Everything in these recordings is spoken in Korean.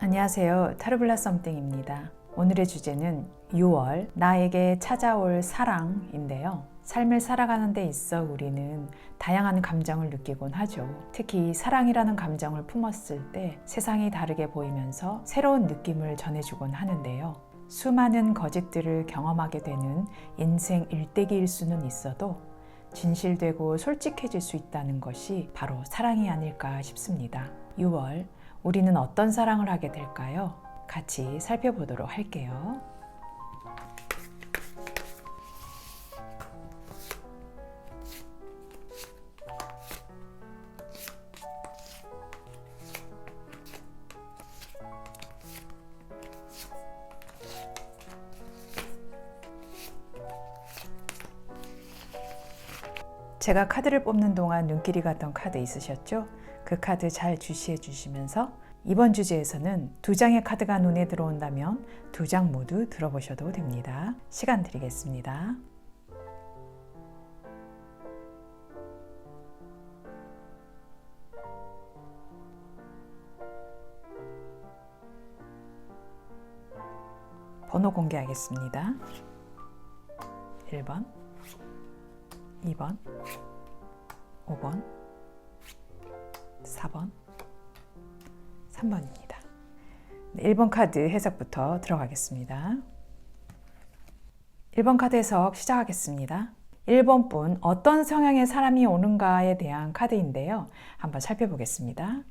안녕하세요. 타르블라 썸띵입니다. 오늘의 주제는 6월 나에게 찾아올 사랑인데요. 삶을 살아가는 데 있어 우리는 다양한 감정을 느끼곤 하죠. 특히 사랑이라는 감정을 품었을 때 세상이 다르게 보이면서 새로운 느낌을 전해주곤 하는데요. 수많은 거짓들을 경험하게 되는 인생 일대기일 수는 있어도 진실되고 솔직해질 수 있다는 것이 바로 사랑이 아닐까 싶습니다. 6월 우리는 어떤 사랑을 하게 될까요? 같이 살펴보도록 할게요. 제가 카드를 뽑는 동안 눈길이 갔던 카드 있으셨죠? 그 카드 잘 주시해 주시면서 이번 주제에서는 2장의 카드가 눈에 들어온다면 2장 모두 들어보셔도 됩니다. 시간 드리겠습니다. 번호 공개하겠습니다. 1번, 2번, 5번, 4번, 3번입니다. 1번 카드 해석부터 들어가겠습니다. 1번 카드 해석 시작하겠습니다. 1번 분 어떤 성향의 사람이 오는가에 대한 카드인데요. 한번 살펴보겠습니다.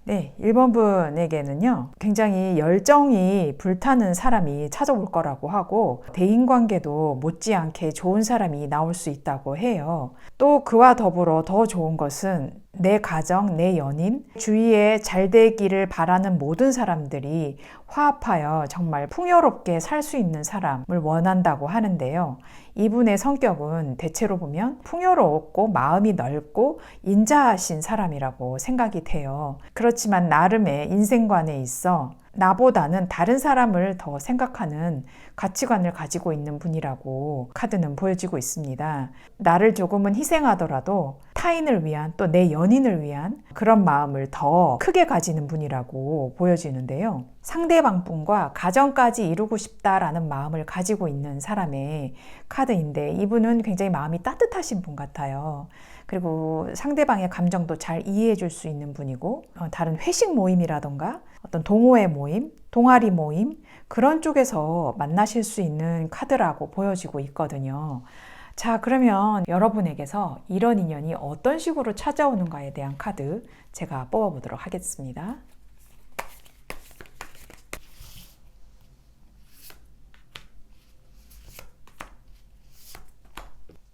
네, 1번 분에게는요, 굉장히 열정이 불타는 사람이 찾아올 거라고 하고, 대인관계도 못지않게 좋은 사람이 나올 수 있다고 해요. 또 그와 더불어 더 좋은 것은 내 가정, 내 연인, 주위에 잘 되기를 바라는 모든 사람들이 화합하여 정말 풍요롭게 살 수 있는 사람을 원한다고 하는데요. 이분의 성격은 대체로 보면 풍요롭고 마음이 넓고 인자하신 사람이라고 생각이 돼요. 그렇지만 나름의 인생관에 있어 나보다는 다른 사람을 더 생각하는 가치관을 가지고 있는 분이라고 카드는 보여지고 있습니다. 나를 조금은 희생하더라도 타인을 위한 또 내 연인을 위한 그런 마음을 더 크게 가지는 분이라고 보여지는데요. 상대방 분과 가정까지 이루고 싶다라는 마음을 가지고 있는 사람의 카드인데 이분은 굉장히 마음이 따뜻하신 분 같아요. 그리고 상대방의 감정도 잘 이해해 줄 수 있는 분이고 다른 회식 모임이라던가 어떤 동호회 모임, 동아리 모임 그런 쪽에서 만나실 수 있는 카드라고 보여지고 있거든요. 자, 그러면 여러분에게서 이런 인연이 어떤 식으로 찾아오는가에 대한 카드 제가 뽑아보도록 하겠습니다.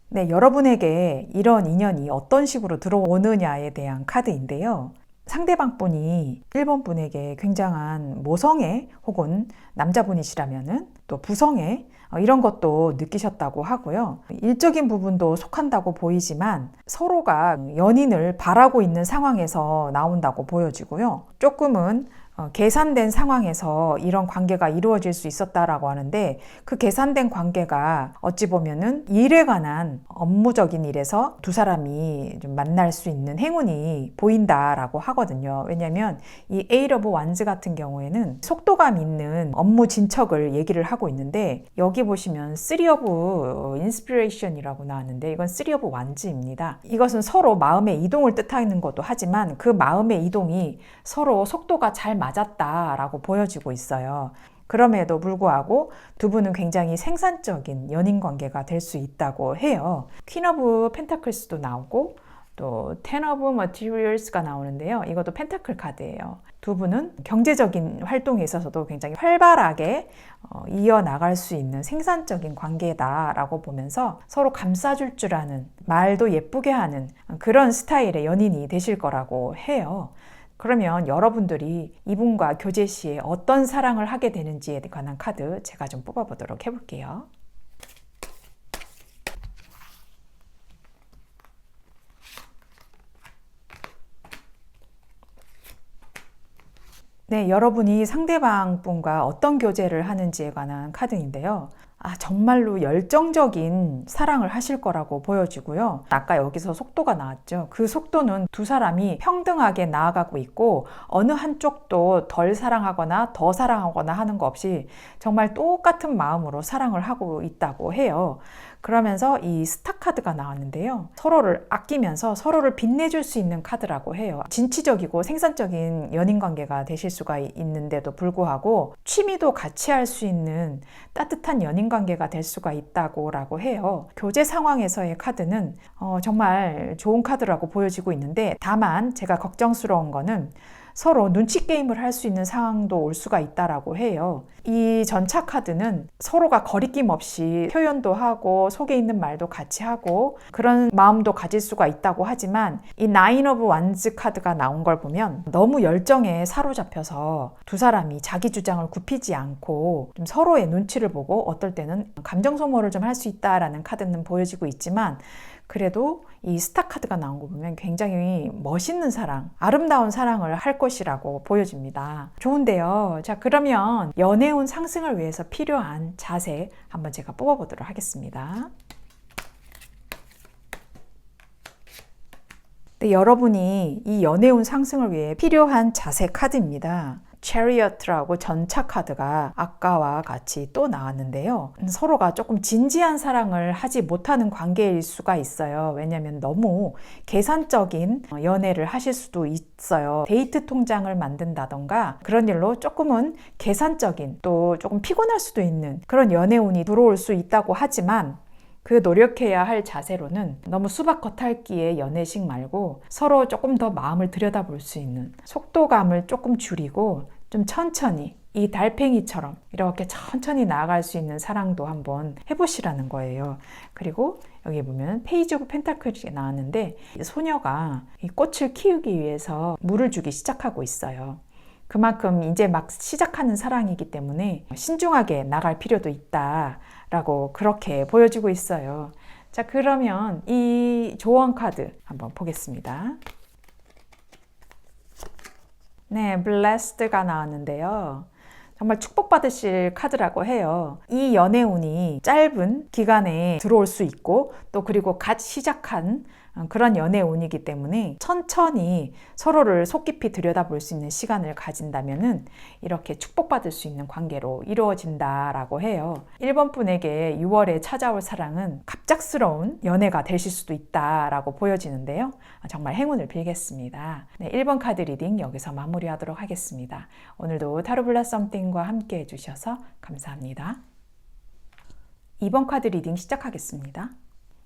네, 여러분에게 이런 인연이 어떤 식으로 들어오느냐에 대한 카드인데요. 상대방 분이 1번 분에게 굉장한 모성애 혹은 남자분이시라면은 또 부성애 이런 것도 느끼셨다고 하고요. 일적인 부분도 속한다고 보이지만 서로가 연인을 바라고 있는 상황에서 나온다고 보여지고요. 조금은 계산된 상황에서 이런 관계가 이루어질 수 있었다라고 하는데 그 계산된 관계가 어찌 보면은 일에 관한 업무적인 일에서 두 사람이 좀 만날 수 있는 행운이 보인다라고 하거든요. 왜냐하면 이 Eight of Wands 같은 경우에는 속도감 있는 업무 진척을 얘기를 하고 있는데 여기 보시면 Three of Inspiration이라고 나왔는데 이건 Three of Wands입니다. 이것은 서로 마음의 이동을 뜻하는 것도 하지만 그 마음의 이동이 서로 속도가 잘 맞았다라고 보여지고 있어요. 그럼에도 불구하고 두 분은 굉장히 생산적인 연인 관계가 될 수 있다고 해요. 퀸 오브 펜타클스도 나오고 또 텐 오브 머티리얼스가 나오는데요. 이것도 펜타클 카드예요. 두 분은 경제적인 활동에 있어서도 굉장히 활발하게 이어나갈 수 있는 생산적인 관계다라고 보면서 서로 감싸줄 줄 아는 말도 예쁘게 하는 그런 스타일의 연인이 되실 거라고 해요. 그러면 여러분들이 이분과 교제 시에 어떤 사랑을 하게 되는지에 관한 카드 제가 좀 뽑아보도록 해볼게요. 네, 여러분이 상대방 분과 어떤 교제를 하는지에 관한 카드인데요. 정말로 열정적인 사랑을 하실 거라고 보여지고요. 아까 여기서 속도가 나왔죠. 그 속도는 두 사람이 평등하게 나아가고 있고 어느 한쪽도 덜 사랑하거나 더 사랑하거나 하는 거 없이 정말 똑같은 마음으로 사랑을 하고 있다고 해요. 그러면서 이 스타 카드가 나왔는데요. 서로를 아끼면서 서로를 빛내줄 수 있는 카드라고 해요. 진취적이고 생산적인 연인 관계가 되실 수가 있는데도 불구하고 취미도 같이 할 수 있는 따뜻한 연인 관계가 될 수가 있다고 해요. 교제 상황에서의 카드는 정말 좋은 카드라고 보여지고 있는데, 다만 제가 걱정스러운 거는 서로 눈치 게임을 할 수 있는 상황도 올 수가 있다라고 해요. 이 전차 카드는 서로가 거리낌 없이 표현도 하고 속에 있는 말도 같이 하고 그런 마음도 가질 수가 있다고 하지만, 이 나인 오브 완즈 카드가 나온 걸 보면 너무 열정에 사로잡혀서 두 사람이 자기 주장을 굽히지 않고 좀 서로의 눈치를 보고 어떨 때는 감정 소모를 좀 할 수 있다라는 카드는 보여지고 있지만, 그래도 이 스타 카드가 나온 거 보면 굉장히 멋있는 사랑, 아름다운 사랑을 할 것이라고 보여집니다. 좋은데요. 자, 그러면 연애운 상승을 위해서 필요한 자세 한번 제가 뽑아보도록 하겠습니다. 네, 여러분이 이 연애운 상승을 위해 필요한 자세 카드입니다. 체리어트라고 전차 카드가 아까와 같이 또 나왔는데요. 서로가 조금 진지한 사랑을 하지 못하는 관계일 수가 있어요. 왜냐하면 너무 계산적인 연애를 하실 수도 있어요. 데이트 통장을 만든다던가 그런 일로 조금은 계산적인, 또 조금 피곤할 수도 있는 그런 연애운이 들어올 수 있다고 하지만, 그 노력해야 할 자세로는 너무 수박 겉핥기의 연애식 말고 서로 조금 더 마음을 들여다볼 수 있는, 속도감을 조금 줄이고 좀 천천히 이 달팽이처럼 이렇게 천천히 나아갈 수 있는 사랑도 한번 해보시라는 거예요. 그리고 여기 보면 페이지 오브 펜타클이 나왔는데, 소녀가 이 꽃을 키우기 위해서 물을 주기 시작하고 있어요. 그만큼 이제 막 시작하는 사랑이기 때문에 신중하게 나갈 필요도 있다라고 그렇게 보여지고 있어요. 자, 그러면 이 조언 카드 한번 보겠습니다. 네, blessed가 나왔는데요. 정말 축복받으실 카드라고 해요. 이 연애운이 짧은 기간에 들어올 수 있고, 또 그리고 갓 시작한 그런 연애운이기 때문에 천천히 서로를 속 깊이 들여다볼 수 있는 시간을 가진다면은 이렇게 축복받을 수 있는 관계로 이루어진다라고 해요. 1번 분에게 6월에 찾아올 사랑은 갑작스러운 연애가 되실 수도 있다라고 보여지는데요. 정말 행운을 빌겠습니다. 네, 1번 카드 리딩 여기서 마무리하도록 하겠습니다. 오늘도 타로 블라썸 썸띵과 함께 해주셔서 감사합니다. 2번 카드 리딩 시작하겠습니다.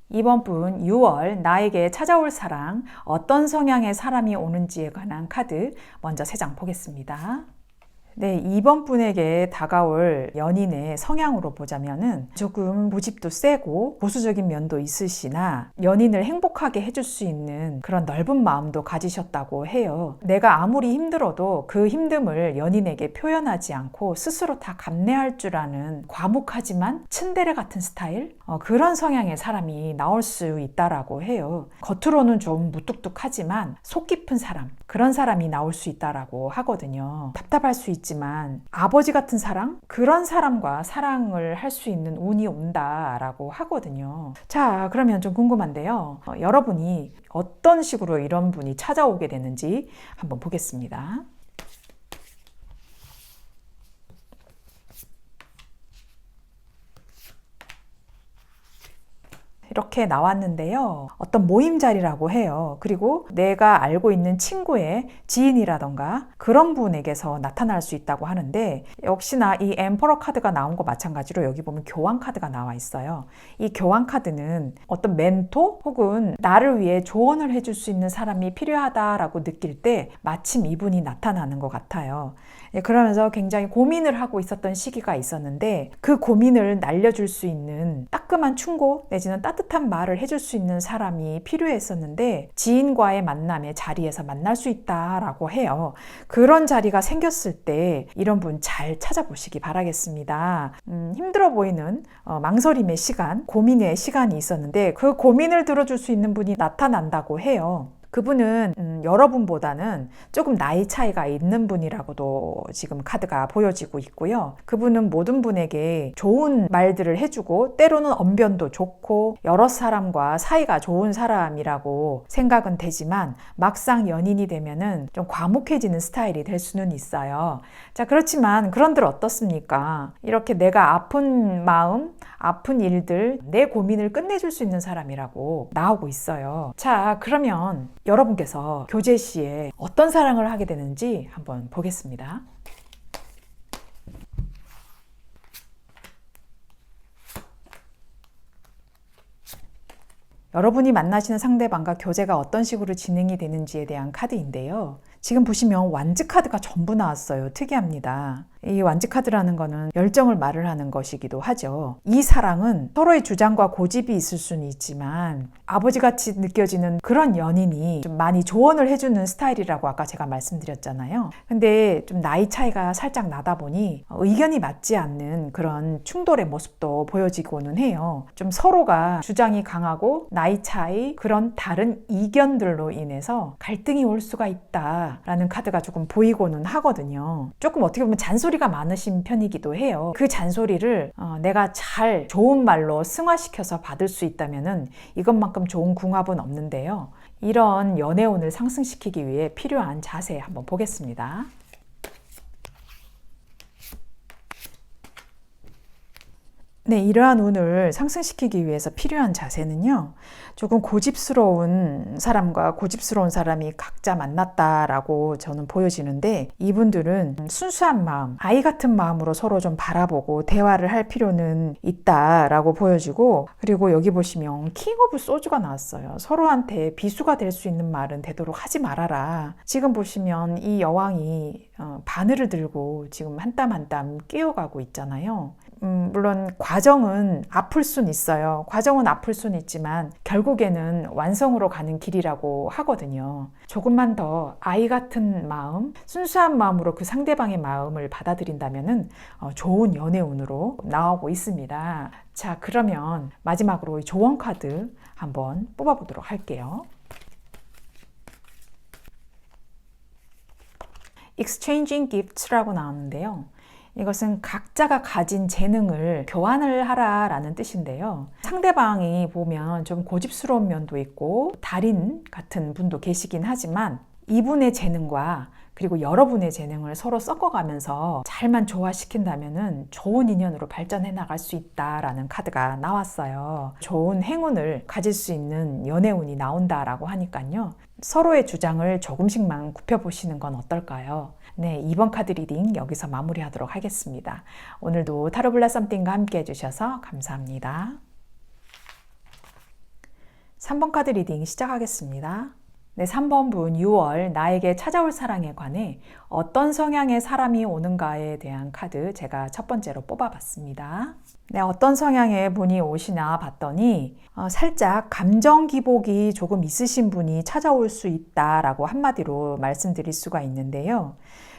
이번 분 6월 나에게 찾아올 사랑, 어떤 성향의 사람이 오는지에 관한 카드 먼저 3장 보겠습니다. 네, 이번 분에게 다가올 연인의 성향으로 보자면은 조금 고집도 세고 보수적인 면도 있으시나 연인을 행복하게 해줄 수 있는 그런 넓은 마음도 가지셨다고 해요. 내가 아무리 힘들어도 그 힘듦을 연인에게 표현하지 않고 스스로 다 감내할 줄 아는 과묵하지만 츤데레 같은 스타일? 그런 성향의 사람이 나올 수 있다라고 해요. 겉으로는 좀 무뚝뚝하지만 속 깊은 사람, 그런 사람이 나올 수 있다라고 하거든요. 답답할 수 있지만 아버지 같은 사랑? 그런 사람과 사랑을 할 수 있는 운이 온다라고 하거든요. 자, 그러면 좀 궁금한데요. 여러분이 어떤 식으로 이런 분이 찾아오게 되는지 한번 보겠습니다. 이렇게 나왔는데요. 어떤 모임 자리라고 해요. 그리고 내가 알고 있는 친구의 지인이라던가 그런 분에게서 나타날 수 있다고 하는데, 역시나 이 엠퍼러 카드가 나온 거 마찬가지로 여기 보면 교환 카드가 나와 있어요. 이 교환 카드는 어떤 멘토 혹은 나를 위해 조언을 해줄 수 있는 사람이 필요하다라고 느낄 때 마침 이분이 나타나는 것 같아요. 그러면서 굉장히 고민을 하고 있었던 시기가 있었는데, 그 고민을 날려줄 수 있는 따끔한 충고 내지는 따뜻한 말을 해줄 수 있는 사람이 필요했었는데, 지인과의 만남의 자리에서 만날 수 있다라고 해요. 그런 자리가 생겼을 때 이런 분 잘 찾아보시기 바라겠습니다. 힘들어 보이는 망설임의 시간, 고민의 시간이 있었는데 그 고민을 들어줄 수 있는 분이 나타난다고 해요. 그분은 여러분보다는 조금 나이 차이가 있는 분이라고도 지금 카드가 보여지고 있고요. 그분은 모든 분에게 좋은 말들을 해주고 때로는 언변도 좋고 여러 사람과 사이가 좋은 사람이라고 생각은 되지만 막상 연인이 되면은 좀 과묵해지는 스타일이 될 수는 있어요. 자, 그렇지만 그런들 어떻습니까? 이렇게 내가 아픈 마음, 아픈 일들, 내 고민을 끝내줄 수 있는 사람이라고 나오고 있어요. 자, 그러면 여러분께서 교제 시에 어떤 사랑을 하게 되는지 한번 보겠습니다. 여러분이 만나시는 상대방과 교제가 어떤 식으로 진행이 되는지에 대한 카드인데요. 지금 보시면 완즈 카드가 전부 나왔어요. 특이합니다. 이 완즈 카드라는 거는 열정을 말을 하는 것이기도 하죠. 이 사랑은 서로의 주장과 고집이 있을 수는 있지만 아버지같이 느껴지는 그런 연인이 좀 많이 조언을 해주는 스타일이라고 아까 제가 말씀드렸잖아요. 근데 좀 나이 차이가 살짝 나다 보니 의견이 맞지 않는 그런 충돌의 모습도 보여지고는 해요. 좀 서로가 주장이 강하고 나이 차이, 그런 다른 이견들로 인해서 갈등이 올 수가 있다라는 카드가 조금 보이고는 하거든요. 조금 어떻게 보면 잔소리가 많으신 편이기도 해요. 그 잔소리를 내가 잘 좋은 말로 승화시켜서 받을 수 있다면은 이것만큼 좋은 궁합은 없는데요. 이런 연애운을 상승시키기 위해 필요한 자세 한번 보겠습니다. 네, 이러한 운을 상승시키기 위해서 필요한 자세는요. 조금 고집스러운 사람과 고집스러운 사람이 각자 만났다라고 저는 보여지는데, 이분들은 순수한 마음, 아이 같은 마음으로 서로 좀 바라보고 대화를 할 필요는 있다라고 보여지고, 그리고 여기 보시면 킹 오브 소주가 나왔어요. 서로한테 비수가 될 수 있는 말은 되도록 하지 말아라. 지금 보시면 이 여왕이 바늘을 들고 지금 한 땀 한 땀 끼어가고 있잖아요. 물론 과정은 아플 순 있어요. 과정은 아플 순 있지만 결국에는 완성으로 가는 길이라고 하거든요. 조금만 더 아이 같은 마음, 순수한 마음으로 그 상대방의 마음을 받아들인다면은 좋은 연애운으로 나오고 있습니다. 자, 그러면 마지막으로 이 조언 카드 한번 뽑아보도록 할게요. Exchanging Gifts라고 나왔는데요. 이것은 각자가 가진 재능을 교환을 하라라는 뜻인데요. 상대방이 보면 좀 고집스러운 면도 있고 달인 같은 분도 계시긴 하지만 이분의 재능과 그리고 여러분의 재능을 서로 섞어가면서 잘만 조화시킨다면 좋은 인연으로 발전해 나갈 수 있다라는 카드가 나왔어요. 좋은 행운을 가질 수 있는 연애운이 나온다라고 하니까요. 서로의 주장을 조금씩만 굽혀보시는 건 어떨까요? 네, 2번 카드 리딩 여기서 마무리하도록 하겠습니다. 오늘도 타로블라 썸띵과 함께 해주셔서 감사합니다. 3번 카드 리딩 시작하겠습니다. 네, 3번 분 6월 나에게 찾아올 사랑에 관해 어떤 성향의 사람이 오는가에 대한 카드 제가 첫 번째로 뽑아봤습니다. 네, 어떤 성향의 분이 오시나 봤더니 살짝 감정 기복이 조금 있으신 분이 찾아올 수 있다라고 한마디로 말씀드릴 수가 있는데요.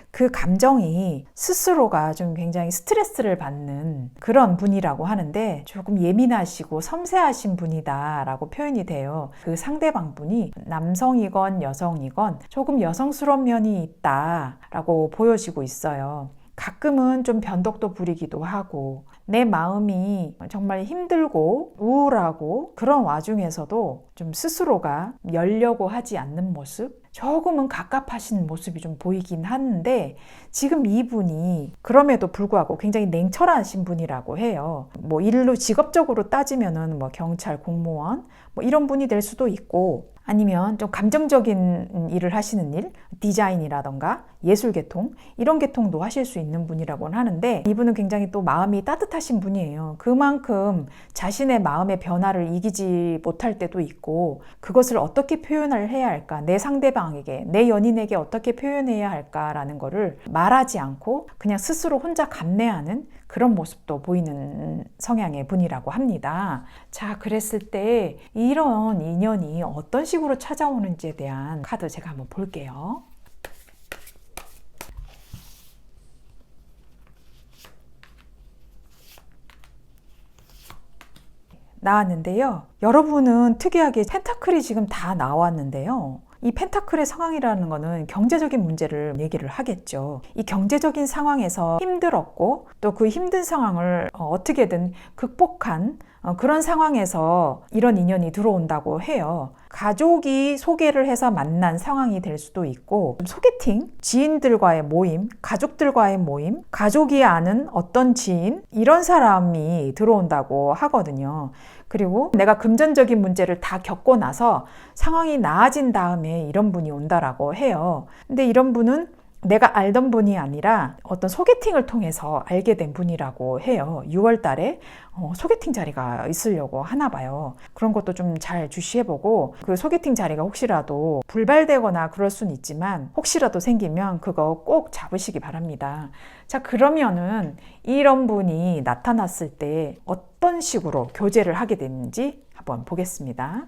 그 감정이 스스로가 좀 굉장히 스트레스를 받는 그런 분이라고 하는데 조금 예민하시고 섬세하신 분이다라고 표현이 돼요. 그 상대방 분이 남성이건 여성이건 조금 여성스러운 면이 있다라고 보여지고 있어요. 가끔은 좀 변덕도 부리기도 하고 내 마음이 정말 힘들고 우울하고 그런 와중에서도 좀 스스로가 열려고 하지 않는 모습, 조금은 갑갑하신 모습이 좀 보이긴 하는데 지금 이분이 그럼에도 불구하고 굉장히 냉철하신 분이라고 해요. 뭐 일로 직업적으로 따지면은 뭐 경찰, 공무원 뭐 이런 분이 될 수도 있고 아니면 좀 감정적인 일을 하시는 일, 디자인이라던가 예술 계통 이런 계통도 하실 수 있는 분이라고는 하는데 이분은 굉장히 또 마음이 따뜻하신 분이에요. 그만큼 자신의 마음의 변화를 이기지 못할 때도 있고 그것을 어떻게 표현을 해야 할까, 내 상대방에게, 내 연인에게 어떻게 표현해야 할까라는 거를 말하지 않고 그냥 스스로 혼자 감내하는 그런 모습도 보이는 성향의 분이라고 합니다. 자, 그랬을 때 이런 인연이 어떤 식으로 찾아오는지에 대한 카드 제가 한번 볼게요. 나왔는데요. 여러분은 특이하게 펜타클이 지금 다 나왔는데요. 이 펜타클의 상황이라는 거는 경제적인 문제를 얘기를 하겠죠. 이 경제적인 상황에서 힘들었고 또 그 힘든 상황을 어떻게든 극복한 그런 상황에서 이런 인연이 들어온다고 해요. 가족이 소개를 해서 만난 상황이 될 수도 있고, 소개팅, 지인들과의 모임, 가족들과의 모임, 가족이 아는 어떤 지인, 이런 사람이 들어온다고 하거든요. 그리고 내가 금전적인 문제를 다 겪고 나서 상황이 나아진 다음에 이런 분이 온다라고 해요. 근데 이런 분은 내가 알던 분이 아니라 어떤 소개팅을 통해서 알게 된 분이라고 해요. 6월 달에 소개팅 자리가 있으려고 하나 봐요. 그런 것도 좀 잘 주시해보고, 그 소개팅 자리가 혹시라도 불발되거나 그럴 수는 있지만 혹시라도 생기면 그거 꼭 잡으시기 바랍니다. 자, 그러면은 이런 분이 나타났을 때 어떤 식으로 교제를 하게 되는지 한번 보겠습니다.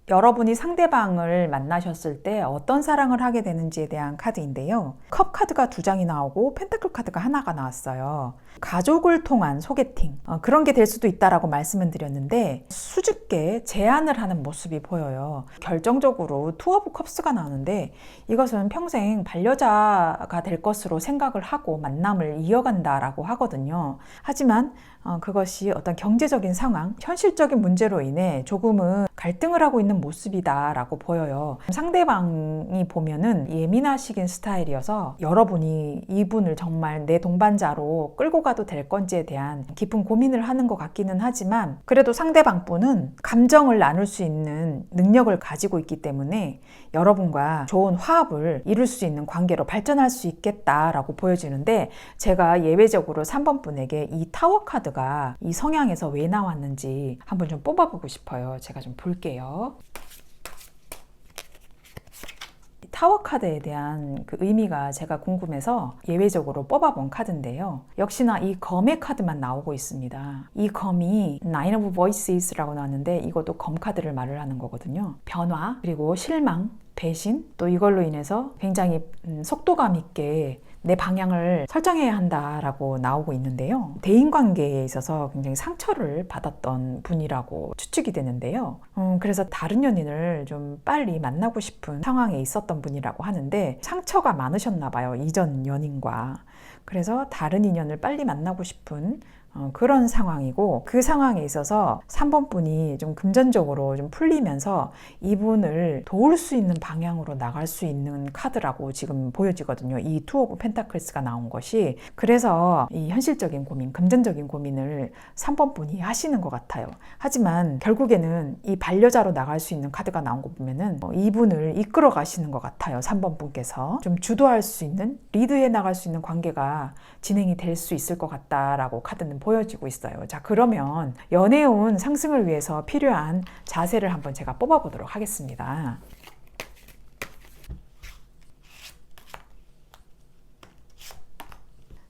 여러분이 상대방을 만나셨을 때 어떤 사랑을 하게 되는지에 대한 카드인데요. 컵 카드가 2장이 나오고 펜타클 카드가 하나가 나왔어요. 가족을 통한 소개팅, 그런 게 될 수도 있다라고 말씀을 드렸는데 수줍게 제안을 하는 모습이 보여요. 결정적으로 투 오브 컵스가 나오는데 이것은 평생 반려자가 될 것으로 생각을 하고 만남을 이어간다라고 하거든요. 하지만 그것이 어떤 경제적인 상황, 현실적인 문제로 인해 조금은 갈등을 하고 있는 모습이다라고 보여요. 상대방이 보면은 예민하시긴 스타일이어서 여러분이 이분을 정말 내 동반자로 끌고 가도 될 건지에 대한 깊은 고민을 하는 것 같기는 하지만, 그래도 상대방 분은 감정을 나눌 수 있는 능력을 가지고 있기 때문에 여러분과 좋은 화합을 이룰 수 있는 관계로 발전할 수 있겠다라고 보여지는데, 제가 예외적으로 3번 분에게 이 타워 카드가 이 성향에서 왜 나왔는지 한번 좀 뽑아보고 싶어요. 제가 좀 볼게요. 타워 카드에 대한 그 의미가 제가 궁금해서 예외적으로 뽑아본 카드인데요. 역시나 이 검의 카드만 나오고 있습니다. 이 검이 Nine of Voices라고 나왔는데 이것도 검 카드를 말을 하는 거거든요. 변화, 그리고 실망, 배신, 또 이걸로 인해서 굉장히 속도감 있게 내 방향을 설정해야 한다라고 나오고 있는데요. 대인관계에 있어서 굉장히 상처를 받았던 분이라고 추측이 되는데요. 그래서 다른 연인을 좀 빨리 만나고 싶은 상황에 있었던 분이라고 하는데 상처가 많으셨나 봐요. 이전 연인과. 그래서 다른 인연을 빨리 만나고 싶은 그런 상황이고, 그 상황에 있어서 3번 분이 좀 금전적으로 좀 풀리면서 이분을 도울 수 있는 방향으로 나갈 수 있는 카드라고 지금 보여지거든요. 이 투 오브 펜타클스가 나온 것이. 그래서 이 현실적인 고민, 금전적인 고민을 3번 분이 하시는 것 같아요. 하지만 결국에는 이 반려자로 나갈 수 있는 카드가 나온 거 보면은 이분을 이끌어 가시는 것 같아요. 3번 분께서 좀 주도할 수 있는, 리드해 나갈 수 있는 관계가 진행이 될 수 있을 것 같다라고 카드는 보여지고 있어요. 자, 그러면 연애운 상승을 위해서 필요한 자세를 한번 제가 뽑아보도록 하겠습니다.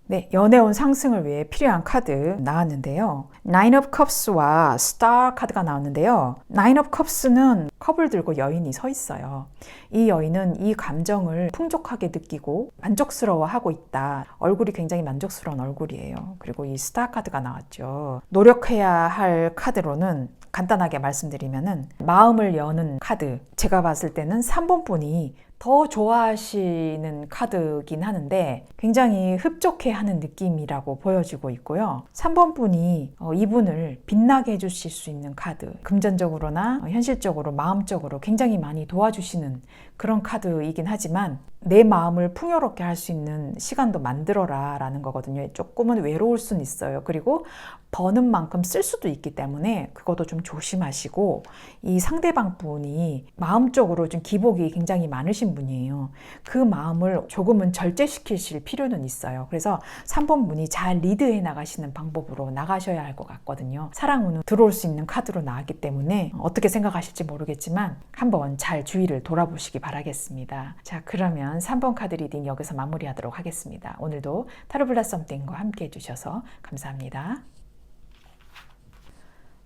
네, 연애운 상승을 위해 필요한 카드 나왔는데요. Nine of Cups와 Star 카드가 나왔는데요. Nine of Cups는 컵을 들고 여인이 서 있어요. 이 여인은 이 감정을 풍족하게 느끼고 만족스러워하고 있다. 얼굴이 굉장히 만족스러운 얼굴이에요. 그리고 이 스타 카드가 나왔죠. 노력해야 할 카드로는 간단하게 말씀드리면은 마음을 여는 카드. 제가 봤을 때는 3번 분이 더 좋아하시는 카드긴 하는데 굉장히 흡족해하는 느낌이라고 보여지고 있고요. 3번 분이 이분을 빛나게 해주실 수 있는 카드, 금전적으로나 현실적으로 마음적으로 굉장히 많이 도와주시는 그런 카드이긴 하지만 내 마음을 풍요롭게 할 수 있는 시간도 만들어라 라는 거거든요. 조금은 외로울 수는 있어요. 그리고 버는 만큼 쓸 수도 있기 때문에 그것도 좀 조심하시고, 이 상대방 분이 마음적으로 좀 기복이 굉장히 많으신 분이에요. 그 마음을 조금은 절제시키실 필요는 있어요. 그래서 3번 분이 잘 리드해 나가시는 방법으로 나가셔야 할 것 같거든요. 사랑운은 들어올 수 있는 카드로 나왔기 때문에 어떻게 생각하실지 모르겠지만 한번 잘 주의를 돌아보시기 바라겠습니다. 자, 그러면 3번 카드 리딩 여기서 마무리하도록 하겠습니다. 오늘도 타로 블라썸 썸띵과 함께 해주셔서 감사합니다.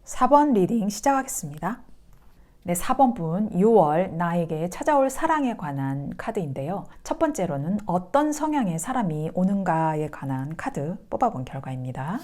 4번 리딩 시작하겠습니다. 네, 4번 분, 6월 나에게 찾아올 사랑에 관한 카드인데요. 첫 번째로는 어떤 성향의 사람이 오는가에 관한 카드 뽑아본 결과입니다.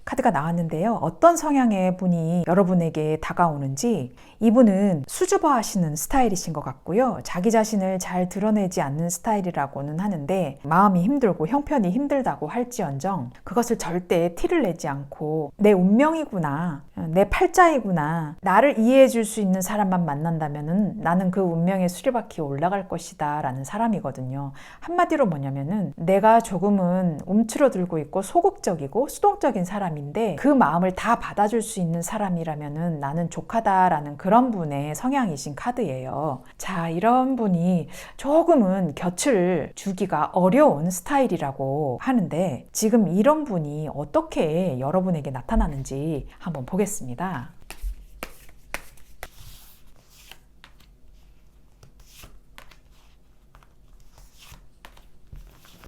카드가 나왔는데요. 어떤 성향의 분이 여러분에게 다가오는지, 이분은 수줍어 하시는 스타일이신 것 같고요. 자기 자신을 잘 드러내지 않는 스타일이라고는 하는데 마음이 힘들고 형편이 힘들다고 할지언정 그것을 절대 티를 내지 않고 내 운명이구나, 내 팔자이구나, 나를 이해해 줄 수 있는 사람만 만난다면은 나는 그 운명의 수레바퀴에 올라갈 것이다 라는 사람이거든요. 한마디로 뭐냐면은 내가 조금은 움츠러들고 있고 소극적이고 수동적인 사람인데 그 마음을 다 받아줄 수 있는 사람이라면은 나는 족하다라는 그런 분의 성향이신 카드예요. 자, 이런 분이 조금은 곁을 주기가 어려운 스타일이라고 하는데 지금 이런 분이 어떻게 여러분에게 나타나는지 한번 보겠습니다.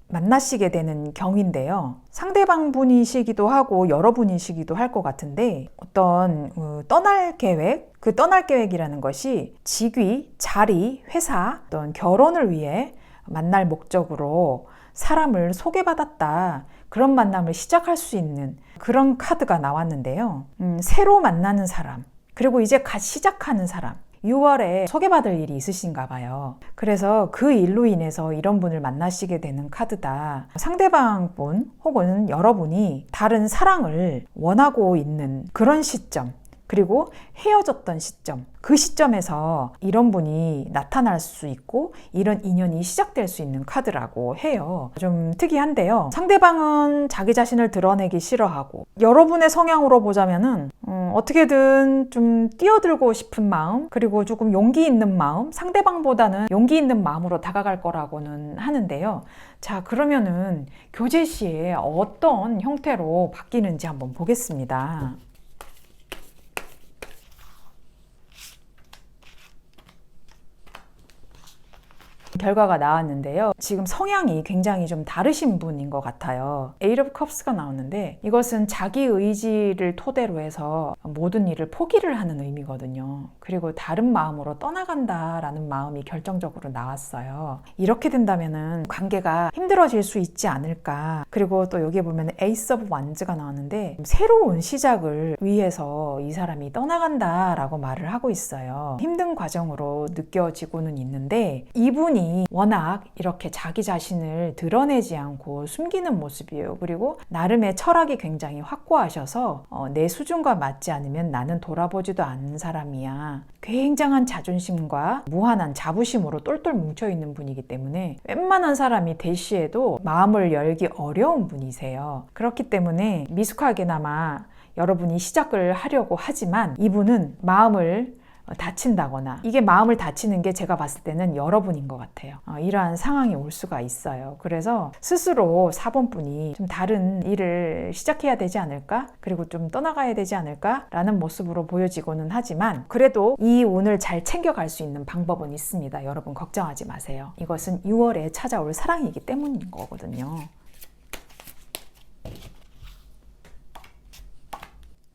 만나시게 되는 경위인데요. 상대방 분이시기도 하고 여러분이시기도 할 것 같은데 어떤 떠날 계획, 그 떠날 계획이라는 것이 직위, 자리, 회사, 어떤 결혼을 위해 만날 목적으로 사람을 소개받았다. 그런 만남을 시작할 수 있는 그런 카드가 나왔는데요. 새로 만나는 사람, 그리고 이제 갓 시작하는 사람. 6월에 소개받을 일이 있으신가 봐요. 그래서 그 일로 인해서 이런 분을 만나시게 되는 카드다. 상대방 분 혹은 여러분이 다른 사랑을 원하고 있는 그런 시점, 그리고 헤어졌던 시점, 그 시점에서 이런 분이 나타날 수 있고 이런 인연이 시작될 수 있는 카드라고 해요. 좀 특이한데요. 상대방은 자기 자신을 드러내기 싫어하고 여러분의 성향으로 보자면은 어떻게든 좀 뛰어들고 싶은 마음, 그리고 조금 용기 있는 마음, 상대방보다는 용기 있는 마음으로 다가갈 거라고는 하는데요. 자, 그러면은 교제 시에 어떤 형태로 바뀌는지 한번 보겠습니다. 결과가 나왔는데요. 지금 성향이 굉장히 좀 다르신 분인 것 같아요. Eight of Cups가 나오는데 이것은 자기 의지를 토대로 해서 모든 일을 포기를 하는 의미거든요. 그리고 다른 마음으로 떠나간다라는 마음이 결정적으로 나왔어요. 이렇게 된다면은 관계가 힘들어질 수 있지 않을까. 그리고 또 여기에 보면 Ace of Wands가 나왔는데 새로운 시작을 위해서 이 사람이 떠나간다라고 말을 하고 있어요. 힘든 과정으로 느껴지고는 있는데 이분이 워낙 이렇게 자기 자신을 드러내지 않고 숨기는 모습이에요. 그리고 나름의 철학이 굉장히 확고하셔서 내 수준과 맞지 않으면 나는 돌아보지도 않는 사람이야. 굉장한 자존심과 무한한 자부심으로 똘똘 뭉쳐있는 분이기 때문에 웬만한 사람이 대시해도 마음을 열기 어려운 분이세요. 그렇기 때문에 미숙하게나마 여러분이 시작을 하려고 하지만 이분은 마음을 다친다거나, 이게 마음을 다치는 게 제가 봤을 때는 여러분인 것 같아요. 이러한 상황이 올 수가 있어요. 그래서 스스로 4번 분이 좀 다른 일을 시작해야 되지 않을까? 그리고 좀 떠나가야 되지 않을까? 라는 모습으로 보여지고는 하지만 그래도 이 운을 잘 챙겨갈 수 있는 방법은 있습니다. 여러분 걱정하지 마세요. 이것은 6월에 찾아올 사랑이기 때문인 거거든요.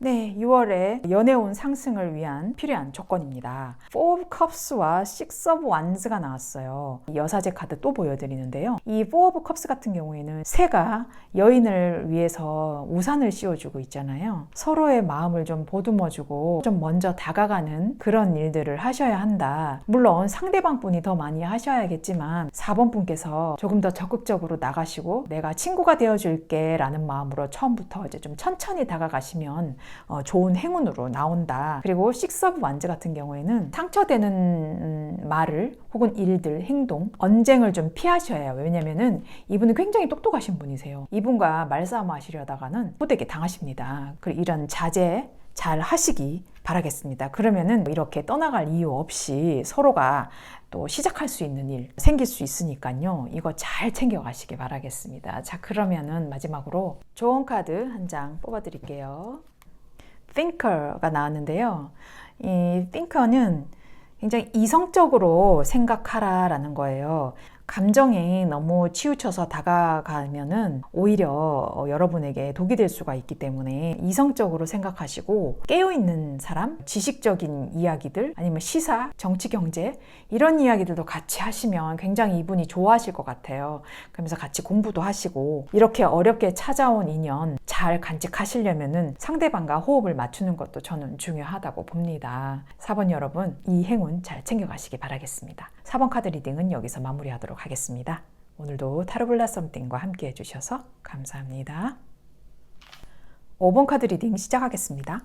네, 6월에 연애운 상승을 위한 필요한 조건입니다. Four of Cups와 Six of Wands가 나왔어요. 여사제 카드 또 보여드리는데요. 이 Four of Cups 같은 경우에는 새가 여인을 위해서 우산을 씌워주고 있잖아요. 서로의 마음을 좀 보듬어주고 좀 먼저 다가가는 그런 일들을 하셔야 한다. 물론 상대방 분이 더 많이 하셔야겠지만 4번 분께서 조금 더 적극적으로 나가시고 내가 친구가 되어줄게 라는 마음으로 처음부터 이제 좀 천천히 다가가시면 좋은 행운으로 나온다. 그리고 Six of Wands 같은 경우에는 상처되는 말을 혹은 일들, 행동, 언쟁을 좀 피하셔야 해요. 왜냐면은 이분은 굉장히 똑똑하신 분이세요. 이분과 말싸움 하시려다가는 호되게 당하십니다. 이런 자제 잘 하시기 바라겠습니다. 그러면은 이렇게 떠나갈 이유 없이 서로가 또 시작할 수 있는 일 생길 수 있으니까요. 이거 잘 챙겨가시기 바라겠습니다. 자, 그러면은 마지막으로 좋은 카드 한 장 뽑아드릴게요. Thinker가 나왔는데요. 이 Thinker는 굉장히 이성적으로 생각하라라는 거예요. 감정에 너무 치우쳐서 다가가면은 오히려 여러분에게 독이 될 수가 있기 때문에 이성적으로 생각하시고 깨어있는 사람, 지식적인 이야기들, 아니면 시사, 정치, 경제 이런 이야기들도 같이 하시면 굉장히 이분이 좋아하실 것 같아요. 그러면서 같이 공부도 하시고, 이렇게 어렵게 찾아온 인연 잘 간직하시려면은 상대방과 호흡을 맞추는 것도 저는 중요하다고 봅니다. 4번 여러분, 이 행운 잘 챙겨가시기 바라겠습니다. 4번 카드 리딩은 여기서 마무리하도록 하겠습니다. 오늘도 타로블라 썸띵과 함께 해주셔서 감사합니다. 5번 카드 리딩 시작하겠습니다.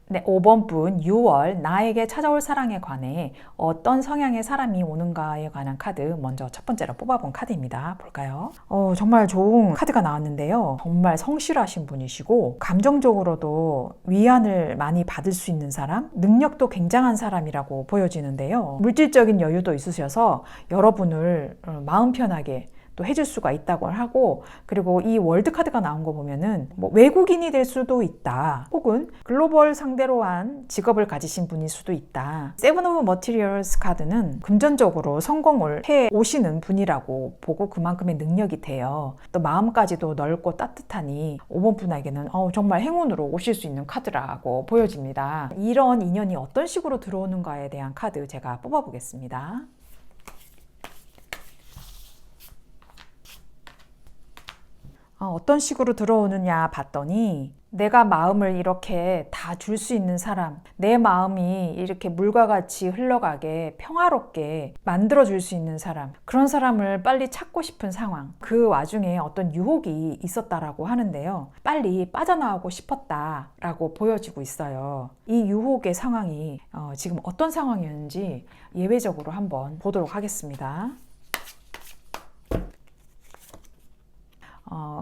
네, 5번 분 6월 나에게 찾아올 사랑에 관해 어떤 성향의 사람이 오는가에 관한 카드 먼저 첫 번째로 뽑아본 카드입니다. 볼까요? 정말 좋은 카드가 나왔는데요. 정말 성실하신 분이시고 감정적으로도 위안을 많이 받을 수 있는 사람, 능력도 굉장한 사람이라고 보여지는데요. 물질적인 여유도 있으셔서 여러분을 마음 편하게 또 해줄 수가 있다고 하고, 그리고 이 월드 카드가 나온 거 보면은 뭐 외국인이 될 수도 있다, 혹은 글로벌 상대로 한 직업을 가지신 분일 수도 있다. 세븐 오브 머티리얼스 카드는 금전적으로 성공을 해 오시는 분이라고 보고 그만큼의 능력이 돼요. 또 마음까지도 넓고 따뜻하니 5번 분에게는 정말 행운으로 오실 수 있는 카드라고 보여집니다. 이런 인연이 어떤 식으로 들어오는가에 대한 카드 제가 뽑아보겠습니다. 어떤 식으로 들어오느냐 봤더니, 내가 마음을 이렇게 다 줄 수 있는 사람, 내 마음이 이렇게 물과 같이 흘러가게 평화롭게 만들어줄 수 있는 사람, 그런 사람을 빨리 찾고 싶은 상황, 그 와중에 어떤 유혹이 있었다라고 하는데요. 빨리 빠져나오고 싶었다라고 보여지고 있어요. 이 유혹의 상황이 지금 어떤 상황이었는지 예외적으로 한번 보도록 하겠습니다.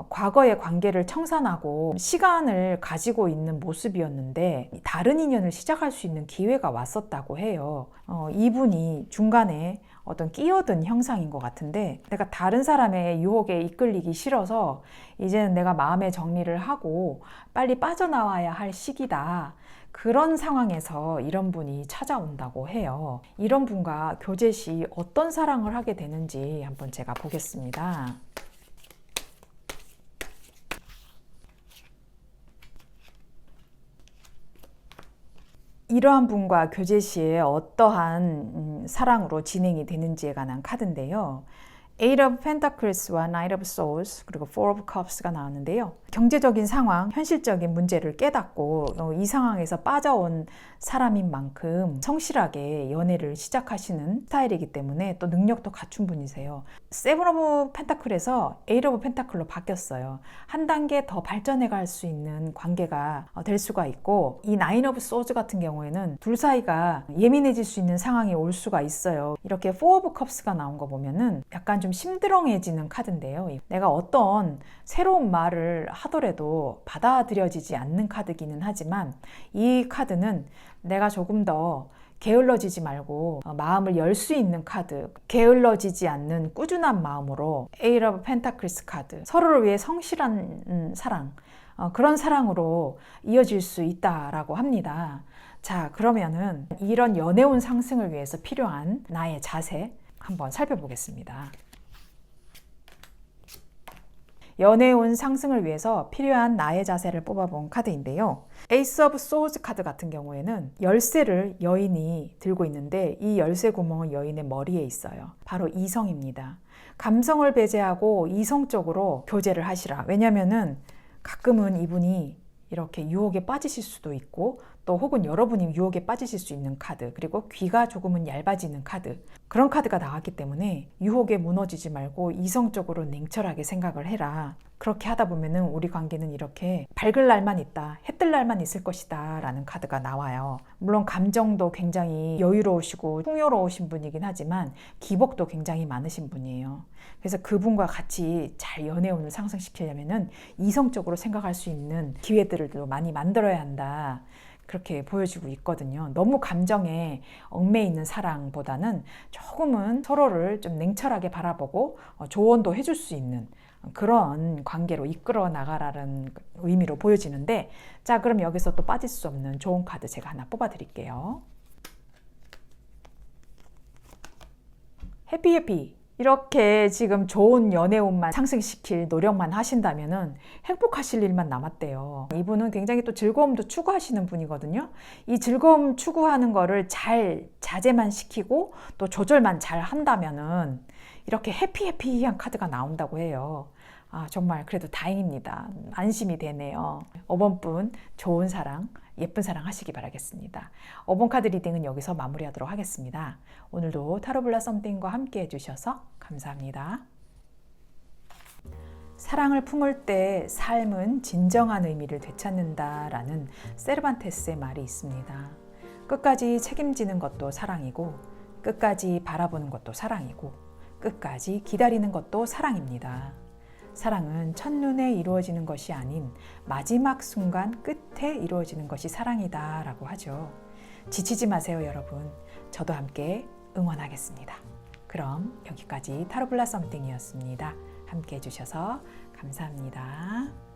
과거의 관계를 청산하고 시간을 가지고 있는 모습이었는데 다른 인연을 시작할 수 있는 기회가 왔었다고 해요. 이분이 중간에 어떤 끼어든 형상인 것 같은데, 내가 다른 사람의 유혹에 이끌리기 싫어서 이제는 내가 마음의 정리를 하고 빨리 빠져나와야 할 시기다, 그런 상황에서 이런 분이 찾아온다고 해요. 이런 분과 교제 시 어떤 사랑을 하게 되는지 한번 제가 보겠습니다. 이러한 분과 교제 시에 어떠한 사랑으로 진행이 되는지에 관한 카드인데요. Eight of Pentacles와 Knight of Swords, 그리고 Four of Cups가 나왔는데요. 경제적인 상황, 현실적인 문제를 깨닫고 이 상황에서 빠져온 사람인 만큼 성실하게 연애를 시작하시는 스타일이기 때문에 또 능력도 갖춘 분이세요. 세븐 오브 펜타클에서 에잇 오브 펜타클로 바뀌었어요. 한 단계 더 발전해 갈 수 있는 관계가 될 수가 있고, 이 나인 오브 소즈 같은 경우에는 둘 사이가 예민해질 수 있는 상황이 올 수가 있어요. 이렇게 포 오브 컵스가 나온 거 보면은 약간 좀 심드렁해지는 카드인데요. 내가 어떤 새로운 말을 하더라도 받아들여지지 않는 카드기는 하지만, 이 카드는 내가 조금 더 게을러지지 말고 마음을 열 수 있는 카드, 게을러지지 않는 꾸준한 마음으로 Eight of Pentacles 카드, 서로를 위해 성실한 사랑, 그런 사랑으로 이어질 수 있다라고 합니다. 자, 그러면은 이런 연애운 상승을 위해서 필요한 나의 자세 한번 살펴보겠습니다. 연애운 상승을 위해서 필요한 나의 자세를 뽑아본 카드인데요. 에이스 오브 소즈 카드 같은 경우에는 열쇠를 여인이 들고 있는데, 이 열쇠 구멍은 여인의 머리에 있어요. 바로 이성입니다. 감성을 배제하고 이성적으로 교제를 하시라. 왜냐면은 가끔은 이분이 이렇게 유혹에 빠지실 수도 있고, 또 혹은 여러분이 유혹에 빠지실 수 있는 카드, 그리고 귀가 조금은 얇아지는 카드, 그런 카드가 나왔기 때문에 유혹에 무너지지 말고 이성적으로 냉철하게 생각을 해라. 그렇게 하다 보면은 우리 관계는 이렇게 밝을 날만 있다, 해뜰 날만 있을 것이다 라는 카드가 나와요. 물론 감정도 굉장히 여유로우시고 풍요로우신 분이긴 하지만 기복도 굉장히 많으신 분이에요. 그래서 그분과 같이 잘 연애운을 상승시키려면은 이성적으로 생각할 수 있는 기회들을 많이 만들어야 한다, 그렇게 보여지고 있거든요. 너무 감정에 얽매 있는 사랑보다는 조금은 서로를 좀 냉철하게 바라보고 조언도 해줄 수 있는 그런 관계로 이끌어 나가라는 의미로 보여지는데, 자, 그럼 여기서 또 빠질 수 없는 좋은 카드 제가 하나 뽑아 드릴게요. 해피 이렇게 지금 좋은 연애운만 상승시킬 노력만 하신다면은 행복하실 일만 남았대요. 이분은 굉장히 또 즐거움도 추구하시는 분이거든요. 이 즐거움 추구하는 거를 잘 자제만 시키고 또 조절만 잘 한다면은 이렇게 해피해피한 카드가 나온다고 해요. 아, 정말 그래도 다행입니다. 안심이 되네요. 5번 분 좋은 사랑, 예쁜 사랑 하시기 바라겠습니다. 5번 카드 리딩은 여기서 마무리하도록 하겠습니다. 오늘도 타로블라 썸띵과 함께 해주셔서 감사합니다. 사랑을 품을 때 삶은 진정한 의미를 되찾는다라는 세르반테스의 말이 있습니다. 끝까지 책임지는 것도 사랑이고, 끝까지 바라보는 것도 사랑이고, 끝까지 기다리는 것도 사랑입니다. 사랑은 첫눈에 이루어지는 것이 아닌 마지막 순간 끝에 이루어지는 것이 사랑이다 라고 하죠. 지치지 마세요, 여러분. 저도 함께 응원하겠습니다. 그럼 여기까지 타로블라 썸띵이었습니다. 함께 해주셔서 감사합니다.